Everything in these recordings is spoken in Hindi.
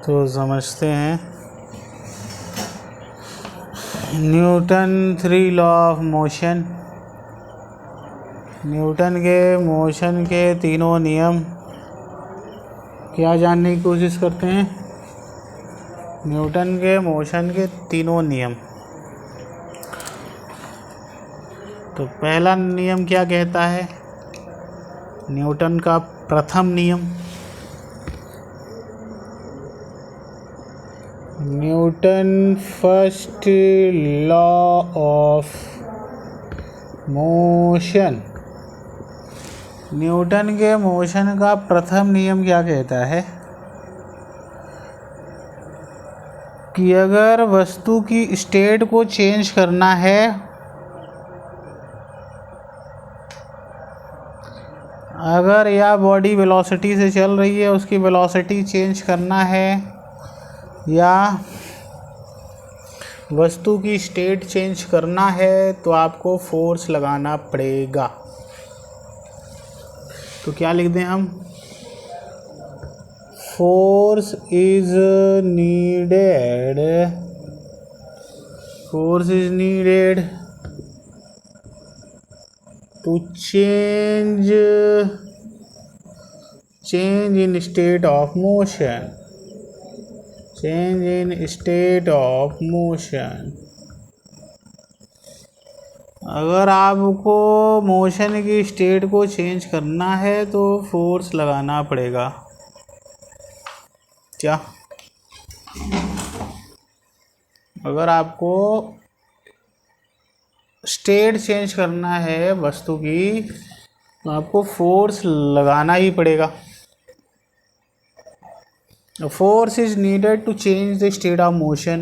तो समझते हैं Newton 3 law of motion. Newton के मोशन के तीनों नियम क्या जानने की कोशिश करते हैं। न्यूटन के मोशन के तीनों नियम। तो पहला नियम क्या कहता है, न्यूटन का प्रथम नियम, Newton first law of motion. Newton के मोशन का प्रथम नियम क्या कहता है कि अगर वस्तु की स्टेट को चेंज करना है, अगर यह बॉडी वेलोसिटी से चल रही है, उसकी वेलोसिटी चेंज करना है या वस्तु की स्टेट चेंज करना है तो आपको फोर्स लगाना पड़ेगा। तो क्या लिख दें हम, force is needed, force is needed to change in state of motion, change in state of motion. अगर आपको मोशन की स्टेट को चेंज करना है तो फोर्स लगाना पड़ेगा। क्या, अगर आपको स्टेट चेंज करना है वस्तु की तो आपको फोर्स लगाना ही पड़ेगा। A force is needed to change the state of motion.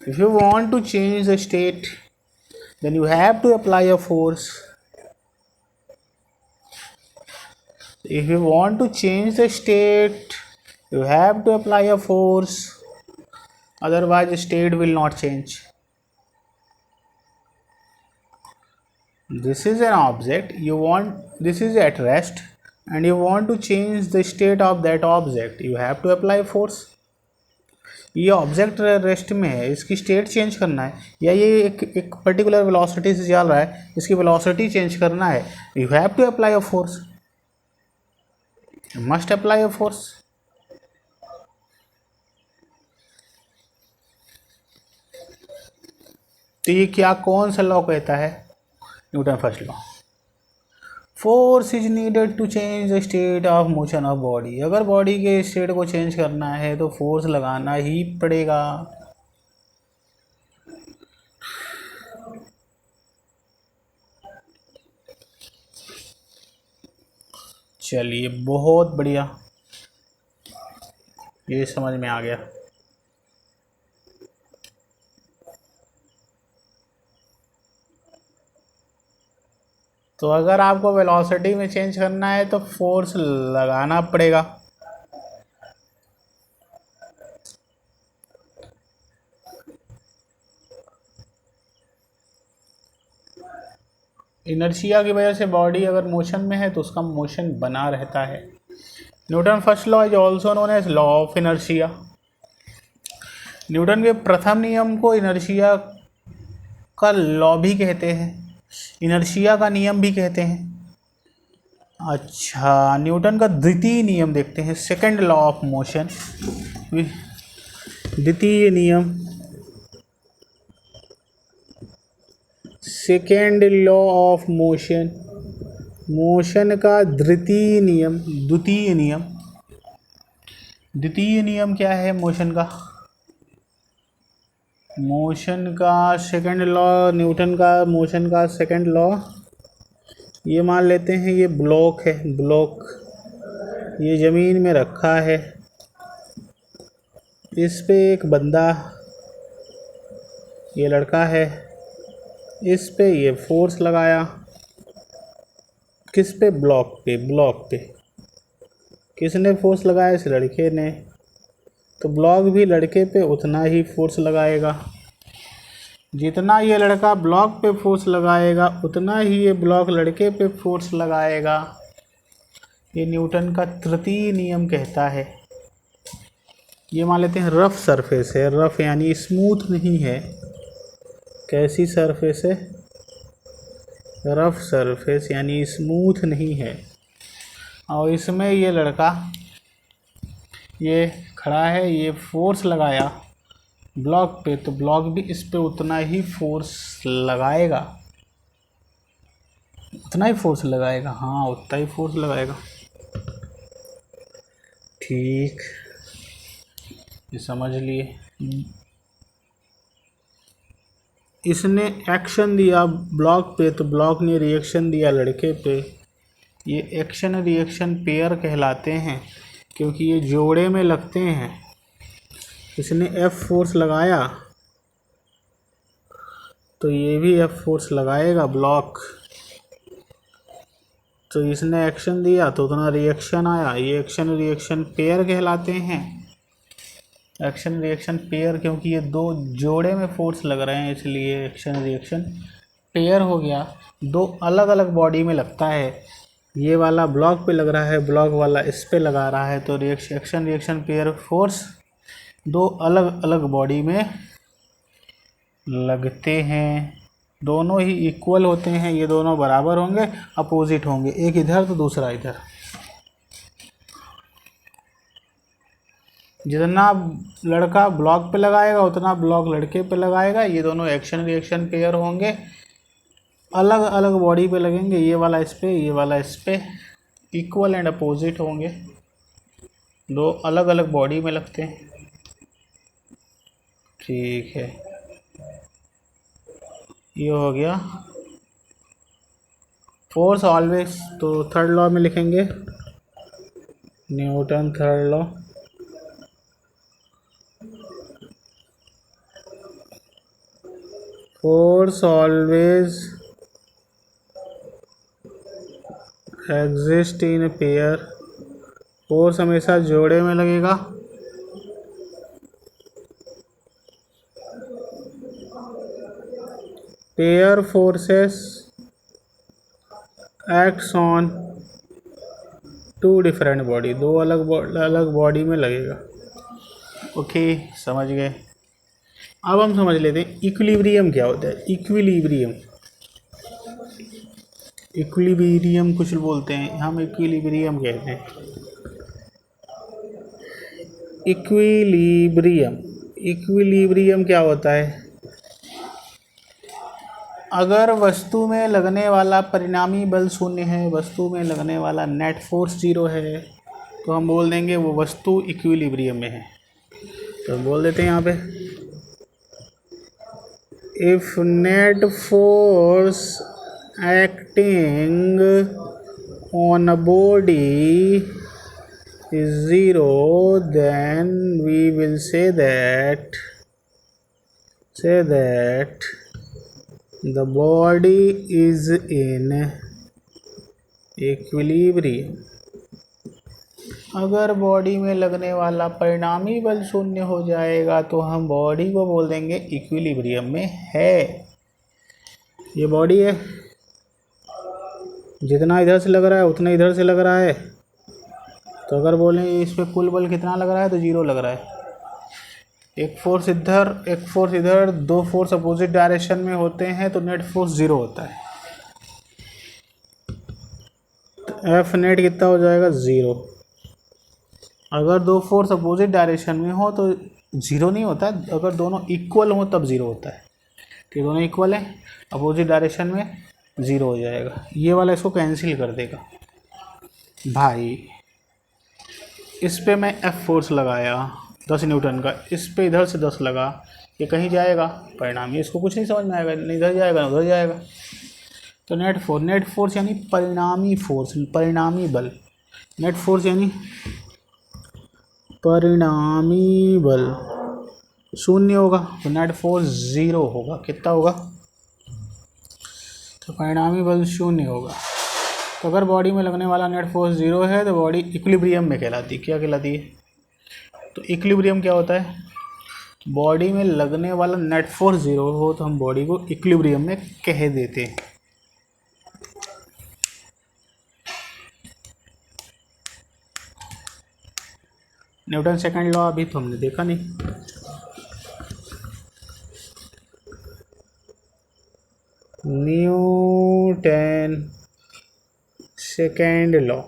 If you want to change the state, then you have to apply a force. If you want to change the state, you have to apply a force. Otherwise, the state will not change. This is an object. This is at rest. And you want to change the state of that object, you have to apply force. ये ऑब्जेक्ट रेस्ट में है, इसकी स्टेट चेंज करना है या ये एक पर्टिकुलर वेलोसिटी से चल रहा है, इसकी वेलोसिटी चेंज करना है, you have to apply a force, you must apply a force. तो ये क्या, कौन सा लॉ कहता है, Newton first law. Force is needed to change the state of motion of body. अगर बॉडी के स्टेट को चेंज करना है तो फोर्स लगाना ही पड़ेगा। चलिए, बहुत बढ़िया, ये समझ में आ गया। तो अगर आपको वेलोसिटी में चेंज करना है तो फोर्स लगाना पड़ेगा। इनर्शिया की वजह से बॉडी अगर मोशन में है तो उसका मोशन बना रहता है। Newton first law is also known as law of inertia. Newton के प्रथम नियम को इनर्शिया का लॉ भी कहते हैं, इनर्शिया का नियम भी कहते हैं। अच्छा, न्यूटन का द्वितीय नियम देखते हैं, सेकंड लॉ ऑफ मोशन। द्वितीय नियम, second law of motion, motion का द्वितीय नियम, द्वितीय नियम। द्वितीय नियम क्या है मोशन का, मोशन का सेकंड लॉ, न्यूटन का मोशन का सेकंड लॉ। ये मान लेते हैं ये ब्लॉक है, ब्लॉक ये ज़मीन में रखा है, इस पे एक बंदा, ये लड़का है, इस पे ये फोर्स लगाया, किस पे, ब्लॉक पे, ब्लॉक पे। किसने फोर्स लगाया, इस लड़के ने। तो ब्लॉक भी लड़के पे उतना ही फोर्स लगाएगा, जितना ये लड़का ब्लॉक पे फोर्स लगाएगा उतना ही ये ब्लॉक लड़के पे फोर्स लगाएगा। ये न्यूटन का तृतीय नियम कहता है। ये मान लेते हैं रफ सरफेस है, रफ यानी स्मूथ नहीं है। कैसी सरफेस है? रफ सरफेस यानी स्मूथ नहीं है। और इसमें ये लड़का ये खड़ा है, ये फोर्स लगाया ब्लॉक पे, तो ब्लॉक भी इस पे उतना ही फोर्स लगाएगा, उतना ही फोर्स लगाएगा। हाँ, उतना ही फोर्स लगाएगा। ठीक, ये समझ लिए। इसने एक्शन दिया ब्लॉक पे, तो ब्लॉक ने रिएक्शन दिया लड़के पे। ये एक्शन रिएक्शन पेयर कहलाते हैं, क्योंकि ये जोड़े में लगते हैं। इसने एफ फोर्स लगाया तो ये भी एफ फोर्स लगाएगा ब्लॉक। तो इसने एक्शन दिया तो उतना रिएक्शन आया। ये एक्शन रिएक्शन पेयर कहलाते हैं। एक्शन रिएक्शन पेयर, क्योंकि ये दो जोड़े में फोर्स लग रहे हैं, इसलिए एक्शन रिएक्शन पेयर हो गया। दो अलग अलग बॉडी में लगता है, ये वाला ब्लॉक पे लग रहा है, ब्लॉक वाला इस पे लगा रहा है, तो एक्शन रिएक्शन पेयर फोर्स दो अलग अलग बॉडी में लगते हैं। दोनों ही इक्वल होते हैं, ये दोनों बराबर होंगे, अपोजिट होंगे, एक इधर तो दूसरा इधर। जितना लड़का ब्लॉक पे लगाएगा उतना ब्लॉक लड़के पे लगाएगा। ये दोनों एक्शन रिएक्शन पेयर होंगे, अलग अलग बॉडी पे लगेंगे, ये वाला इस पे, ये वाला इस पे, इक्वल एंड अपोजिट होंगे, दो अलग अलग बॉडी में लगते हैं। ठीक है, ये हो गया फोर्स ऑलवेज। तो थर्ड लॉ में लिखेंगे Newton third law. Force always exist in pair. फोर्स हमेशा जोड़े में लगेगा। Pair forces acts on two different body. दो अलग अलग बॉडी में लगेगा। ओके, समझ गए। अब हम समझ लेते हैं इक्विलिब्रियम क्या होता है। इक्विलिब्रियम, इक्विलिब्रियम कुछ बोलते हैं, हम इक्विलिब्रियम कहते हैं। इक्विलिब्रियम, इक्विलिब्रियम क्या होता है? अगर वस्तु में लगने वाला परिणामी बल शून्य है, वस्तु में लगने वाला नेट फोर्स 0 है, तो हम बोल देंगे वो वस्तु इक्विलिब्रियम में है। तो हम बोल देते हैं यहाँ पे, if net force acting on a body is 0, then we will say that the body is in equilibrium। अगर बॉडी में लगने वाला परिणामी बल शून्य हो जाएगा तो हम बॉडी को बोल देंगे इक्विलिब्रियम में है। ये बॉडी है, जितना इधर से लग रहा है उतना इधर से लग रहा है, तो अगर बोलें इस पर कुल बल कितना लग रहा है तो 0 लग रहा है। एक फोर्स इधर एक फोर्स इधर, दो फोर्स अपोजिट डायरेक्शन में होते हैं तो नेट फोर्स 0 होता है। तो एफ नेट कितना हो जाएगा? 0। अगर दो फोर्स अपोजिट डायरेक्शन में हो तो 0 नहीं होता, अगर दोनों इक्वल हो तब 0 होता है। कि दोनों इक्वल है, अपोजिट डायरेक्शन में 0 हो जाएगा। ये वाला इसको कैंसिल कर देगा भाई। इस पे मैं एफ फोर्स लगाया 10 न्यूटन का, इस पे इधर से 10 लगा, ये कहीं जाएगा परिणामी, इसको कुछ नहीं समझ में आएगा, नहीं इधर जाएगा ना उधर जाएगा। तो नेट फोर्स यानी परिणामी फोर्स, परिणामी बल। नेट फोर्स यानी परिणामी बल शून्य होगा, तो नेट फोर्स 0 होगा। कितना होगा? तो परिणामी बल 0 होगा। तो अगर बॉडी में लगने वाला नेट फोर्स 0 है तो बॉडी इक्विलिब्रियम में कहलाती है। क्या कहलाती है? तो इक्विलिब्रियम क्या होता है? बॉडी में लगने वाला नेट फोर्स 0 हो तो हम बॉडी को इक्विलिब्रियम में कह देते हैं। न्यूटन सेकंड लॉ अभी तो हमने देखा नहीं। न्यूटन सेकंड लॉ,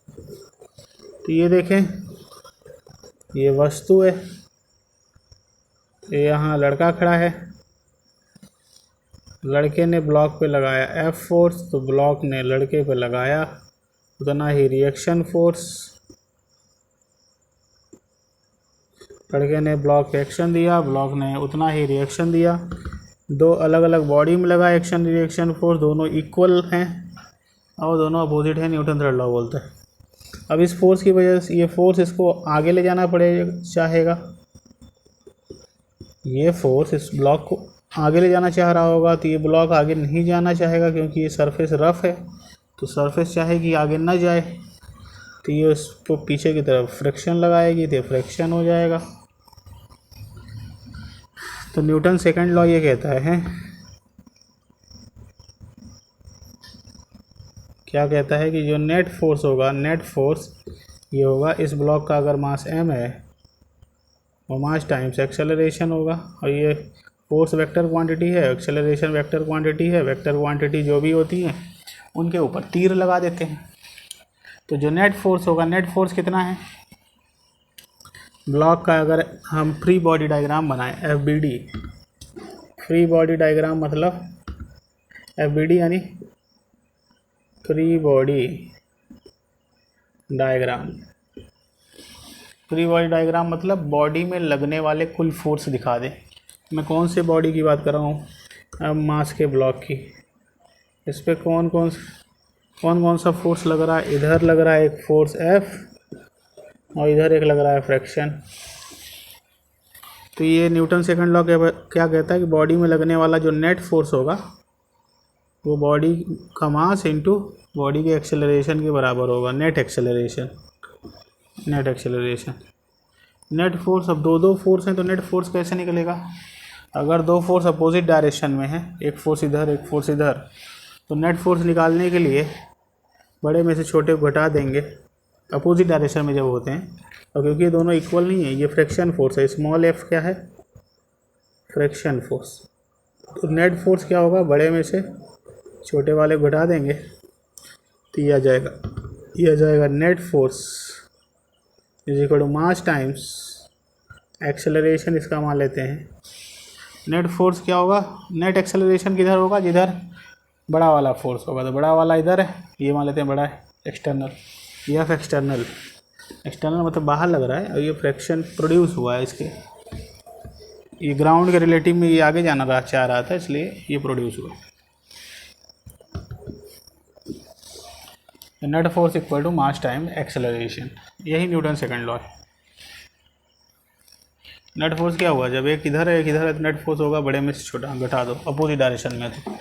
तो ये देखें, ये वस्तु है, ये यहाँ लड़का खड़ा है, लड़के ने ब्लॉक पे लगाया F फोर्स, तो ब्लॉक ने लड़के पे लगाया उतना ही रिएक्शन फोर्स। लड़के ने ब्लॉक पे एक्शन दिया, ब्लॉक ने उतना ही रिएक्शन दिया। दो अलग अलग बॉडी में लगा एक्शन रिएक्शन फोर्स, दोनों इक्वल हैं और दोनों अपोजिट हैं, न्यूटन थर्ड लॉ बोलते हैं। अब इस फोर्स की वजह से ये फोर्स इसको आगे ले जाना चाहेगा, ये फोर्स इस ब्लॉक को आगे ले जाना चाह रहा होगा, तो ये ब्लॉक आगे नहीं जाना चाहेगा क्योंकि ये सरफेस रफ है, तो सरफेस चाहेगी आगे ना जाए, तो ये उसको पीछे की तरफ फ्रिक्शन लगाएगी, तो फ्रिक्शन हो जाएगा। तो न्यूटन सेकंड लॉ ये कहता है, क्या कहता है कि जो नेट फोर्स होगा, नेट फोर्स ये होगा, इस ब्लॉक का अगर मास m है वो मास टाइम्स एक्सेलरेशन होगा, और ये फोर्स वेक्टर क्वांटिटी है, एक्सेलरेशन वेक्टर क्वांटिटी है। वेक्टर क्वांटिटी जो भी होती हैं उनके ऊपर तीर लगा देते हैं। तो जो नेट फोर्स होगा, नेट फोर्स कितना है ब्लॉक का, अगर हम फ्री बॉडी डायग्राम बनाएं FBD, फ्री बॉडी डायग्राम मतलब FBD यानी free body diagram, free body diagram मतलब बॉडी में लगने वाले कुल फोर्स दिखा दे। मैं कौन से बॉडी की बात कर रहा हूँ, अब मास के ब्लॉक की, इस पर कौन कौन सा फोर्स लग रहा है। इधर लग रहा है एक फोर्स F और इधर एक लग रहा है फ्रिक्शन। तो ये न्यूटन सेकंड लॉ क्या कहता है कि बॉडी में लगने वाला जो नेट फोर्स होगा वो बॉडी का मास इंटू बॉडी के एक्सेलरेशन के बराबर होगा, net acceleration. Net acceleration, net force, अब दो फोर्स हैं तो नेट फोर्स कैसे निकलेगा, अगर दो फोर्स अपोजिट डायरेक्शन में है, एक फोर्स इधर एक फोर्स इधर, तो नेट फोर्स निकालने के लिए बड़े में से छोटे को घटा देंगे अपोजिट डायरेक्शन में जब होते हैं। और क्योंकि ये दोनों इक्वल नहीं है, ये फ्रिक्शन फोर्स है, स्मॉल f क्या है, फ्रिक्शन फोर्स, तो नेट फोर्स क्या होगा, बड़े में से छोटे वाले को घटा देंगे तो ये आ जाएगा net force is equal to mass times acceleration, इसका मान लेते हैं। नेट फोर्स क्या होगा, नेट एक्सेलरेशन किधर होगा, जिधर बड़ा वाला फोर्स होगा, तो बड़ा वाला इधर है, ये मान लेते हैं बड़ा है, एक्सटर्नल, ये F एक्सटर्नल, एक्सटर्नल मतलब बाहर लग रहा है, और ये फ्रिक्शन प्रोड्यूस हुआ है इसके, ये ग्राउंड के रिलेटिव में ये आगे जाना चाह रहा था, इसलिए ये प्रोड्यूस हुआ। Net force equal to mass time acceleration, यही न्यूटन सेकंड लॉ है। नेट फोर्स क्या हुआ, जब एक इधर है एक इधर है, तो नेट फोर्स होगा बड़े में से छोटा, घटा दो अपोजिट डायरेक्शन में, तो